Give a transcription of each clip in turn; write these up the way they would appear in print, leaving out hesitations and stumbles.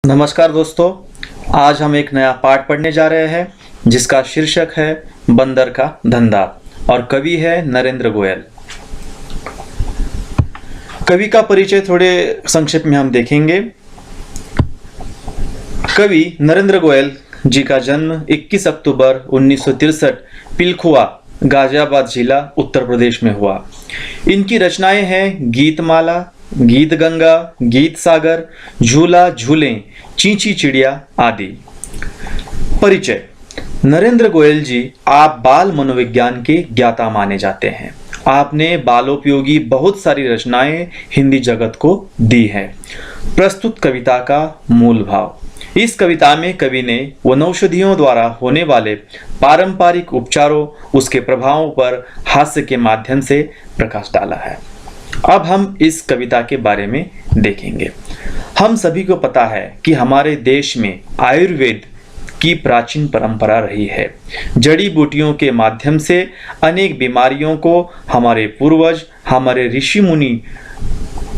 नमस्कार दोस्तों, आज हम एक नया पाठ पढ़ने जा रहे हैं जिसका शीर्षक है बंदर का धंधा और कवि है नरेंद्र गोयल। कवि का परिचय थोड़े संक्षेप में हम देखेंगे। कवि नरेंद्र गोयल जी का जन्म 21 अक्टूबर 1963 पिलखुआ, गाजियाबाद जिला, उत्तर प्रदेश में हुआ। इनकी रचनाएं हैं गीतमाला, गीत गंगा, गीत सागर, झूला झूलें, चींची चिड़िया आदि। परिचय। नरेंद्र गोयल जी आप बाल मनोविज्ञान के ज्ञाता माने जाते हैं। आपने बालोपयोगी बहुत सारी रचनाएं हिंदी जगत को दी हैं। प्रस्तुत कविता का मूल भाव। इस कविता में कवि ने वनौषधियों द्वारा होने वाले पारंपरिक उपचारों, उसके प्रभावों पर हास्य के माध्यम से प्रकाश डाला है। अब हम इस कविता के बारे में देखेंगे। हम सभी को पता है कि हमारे देश में आयुर्वेद की प्राचीन परंपरा रही है। जड़ी बूटियों के माध्यम से अनेक बीमारियों को हमारे पूर्वज, हमारे ऋषि मुनि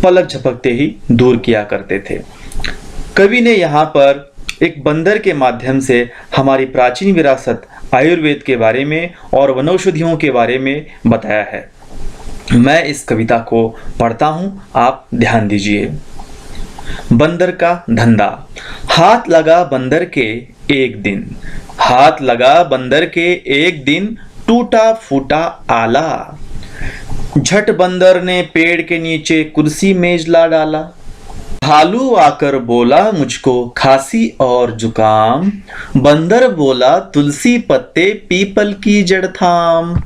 पलक झपकते ही दूर किया करते थे। कवि ने यहाँ पर एक बंदर के माध्यम से हमारी प्राचीन विरासत आयुर्वेद के बारे में और वनौषधियों के बारे में बताया है। मैं इस कविता को पढ़ता हूं, आप ध्यान दीजिए। बंदर का धंधा। हाथ लगा बंदर के एक दिन, हाथ लगा बंदर के एक दिन, टूटा फूटा आला। झट बंदर ने पेड़ के नीचे कुर्सी मेज ला डाला। भालू आकर बोला मुझको खांसी और जुकाम। बंदर बोला तुलसी पत्ते पीपल की जड़ थाम।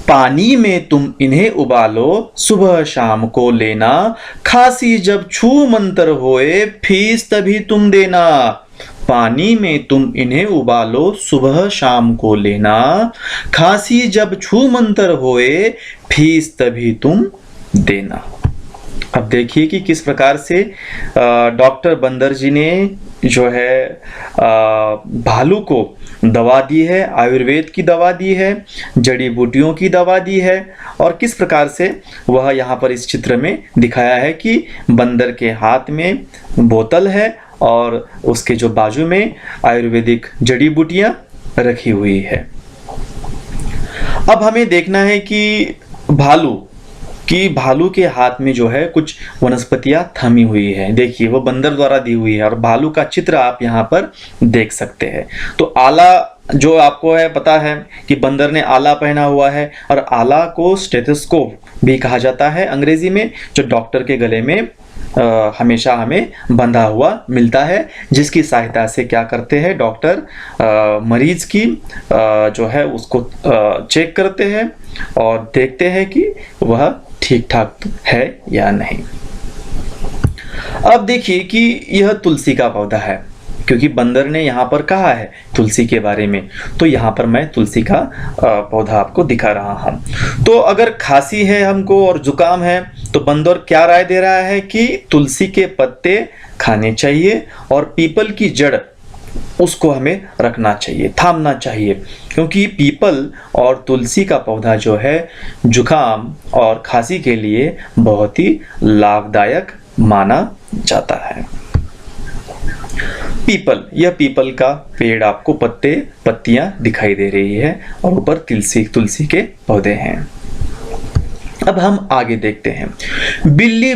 पानी में तुम इन्हें उबालो, सुबह शाम को लेना। खांसी जब छू मंतर होए, फीस तभी तुम देना। पानी में तुम इन्हें उबालो, सुबह शाम को लेना। खांसी जब छू मंतर होए, फीस तभी तुम देना। अब देखिए कि किस प्रकार से डॉक्टर बंदर जी ने जो है भालू को दवा दी है, आयुर्वेद की दवा दी है, जड़ी बूटियों की दवा दी है, और किस प्रकार से वह यहाँ पर इस चित्र में दिखाया है कि बंदर के हाथ में बोतल है और उसके जो बाजू में आयुर्वेदिक जड़ी बूटियां रखी हुई है। अब हमें देखना है कि भालू के हाथ में जो है कुछ वनस्पतियां थमी हुई है। देखिए वो बंदर द्वारा दी हुई है और भालू का चित्र आप यहाँ पर देख सकते हैं। तो आला जो आपको है पता है कि बंदर ने आला पहना हुआ है, और आला को स्टेथोस्कोप भी कहा जाता है अंग्रेजी में, जो डॉक्टर के गले में हमेशा हमें बंधा हुआ मिलता है, जिसकी सहायता से क्या करते हैं डॉक्टर मरीज की जो है उसको चेक करते हैं और देखते हैं कि वह ठीक ठाक है या नहीं। अब देखिए कि यह तुलसी का पौधा है, क्योंकि बंदर ने यहाँ पर कहा है तुलसी के बारे में, तो यहाँ पर मैं तुलसी का पौधा आपको दिखा रहा हूँ। तो अगर खांसी है हमको और जुकाम है, तो बंदर क्या राय दे रहा है कि तुलसी के पत्ते खाने चाहिए और पीपल की जड़ उसको हमें रखना चाहिए, थामना चाहिए, क्योंकि पीपल और तुलसी का पौधा जो है जुकाम और खांसी के लिए बहुत ही लाभदायक माना जाता है। पीपल, यह पीपल का पेड़ आपको पत्तियां दिखाई दे रही है और ऊपर तुलसी के पौधे हैं। अब हम आगे देखते हैं। बिल्ली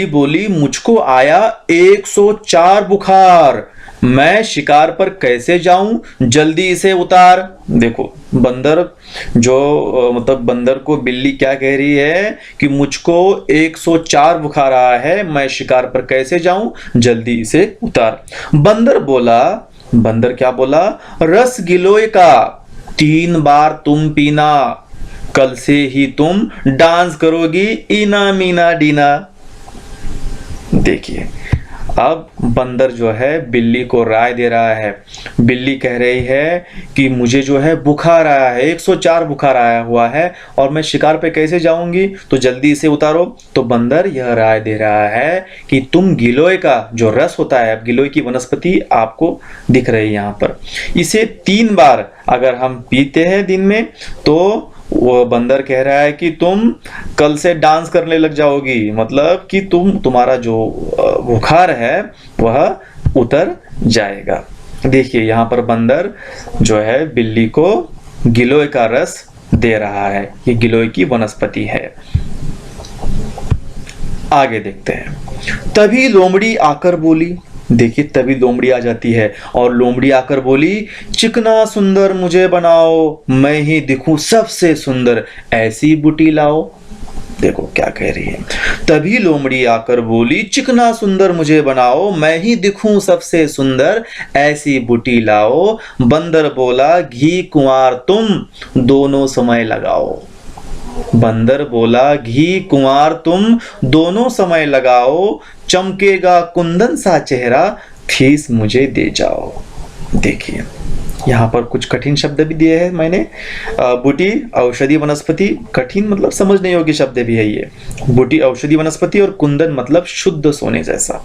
बोली मुझको आया 104 बुखार। मैं शिकार पर कैसे जाऊं, जल्दी इसे उतार। देखो बंदर बंदर को बिल्ली क्या कह रही है कि मुझको 104 बुखार आया है, मैं शिकार पर कैसे जाऊं, जल्दी इसे उतार। बंदर क्या बोला, रस गिलोय का 3 बार तुम पीना, कल से ही तुम डांस करोगी इना मीना डीना। देखिए अब बंदर जो है बिल्ली को राय दे रहा है। बिल्ली कह रही है कि मुझे जो है बुखार आया है, 104 बुखार आया हुआ है और मैं शिकार पे कैसे जाऊंगी, तो जल्दी इसे उतारो। तो बंदर यह राय दे रहा है कि तुम गिलोय का जो रस होता है, अब गिलोय की वनस्पति आपको दिख रही है यहाँ पर, इसे 3 बार अगर हम पीते हैं दिन में तो वो बंदर कह रहा है कि तुम कल से डांस करने लग जाओगी, मतलब कि तुम्हारा जो बुखार है वह उतर जाएगा। देखिए यहाँ पर बंदर जो है बिल्ली को गिलोय का रस दे रहा है। ये गिलोय की वनस्पति है। आगे देखते हैं। तभी लोमड़ी आकर बोली, देखिए तभी लोमड़ी आ जाती है और लोमड़ी आकर बोली, चिकना सुंदर मुझे बनाओ, मैं ही दिखूं सबसे सुंदर, ऐसी बूटी लाओ। देखो क्या कह रही है। तभी लोमड़ी आकर बोली, चिकना सुंदर मुझे बनाओ, मैं ही दिखूं सबसे सुंदर, ऐसी बूटी लाओ। बंदर बोला, घी कुंवार तुम दोनों समय लगाओ। बंदर बोला, घी कुंवार तुम दोनों समय लगाओ, चमकेगा कुंदन सा चेहरा, फीस मुझे दे जाओ। देखिए यहाँ पर कुछ कठिन शब्द भी दिए हैं मैंने। बूटी औषधि वनस्पति, कठिन मतलब समझने योग्य शब्द भी है ये। बूटी औषधि वनस्पति और कुंदन मतलब शुद्ध सोने जैसा।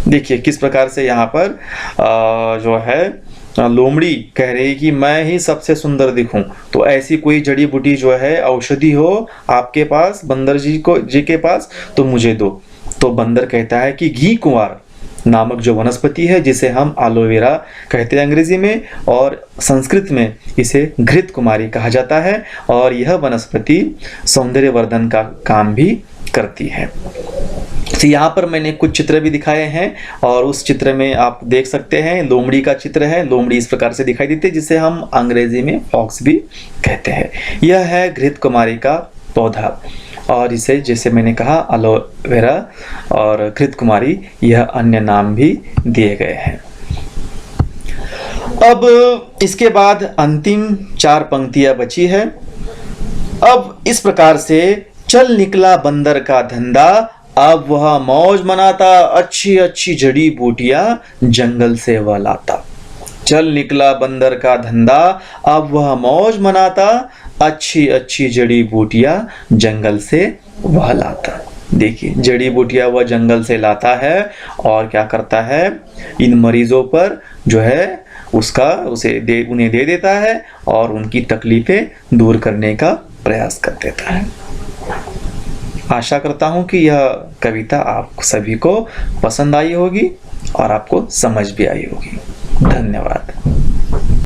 देखिए किस प्रकार से यहाँ पर जो है लोमड़ी कह रही कि मैं ही सबसे सुंदर दिखूं, तो ऐसी कोई जड़ी बूटी जो है औषधि हो आपके पास, बंदर जी के पास, तो मुझे दो। तो बंदर कहता है कि घी कुंवार नामक जो वनस्पति है, जिसे हम एलोवेरा कहते हैं अंग्रेजी में, और संस्कृत में इसे घृत कुमारी कहा जाता है, और यह वनस्पति सौंदर्य वर्धन का काम भी करती है। तो यहाँ पर मैंने कुछ चित्र भी दिखाए हैं और उस चित्र में आप देख सकते हैं लोमड़ी का चित्र है। लोमड़ी इस प्रकार से दिखाई देती है, जिसे हम अंग्रेजी में फॉक्स भी कहते हैं। यह है घृत कुमारी का पौधा, और इसे जैसे मैंने कहा एलोवेरा और घृत कुमारी, यह अन्य नाम भी दिए गए हैं। अब इसके बाद अंतिम 4 पंक्तियां बची है। अब इस प्रकार से चल निकला बंदर का धंधा, अब वह मौज मनाता, अच्छी अच्छी जड़ी बूटियां जंगल से वह लाता। चल निकला बंदर का धंधा, अब वह मौज मनाता, अच्छी अच्छी जड़ी बूटियां जंगल से वह लाता। देखिए जड़ी बूटियां वह जंगल से लाता है और क्या करता है, इन मरीजों पर जो है उन्हें दे देता है और उनकी तकलीफें दूर करने का प्रयास कर देता है। आशा करता हूं कि यह कविता आप सभी को पसंद आई होगी और आपको समझ भी आई होगी। धन्यवाद।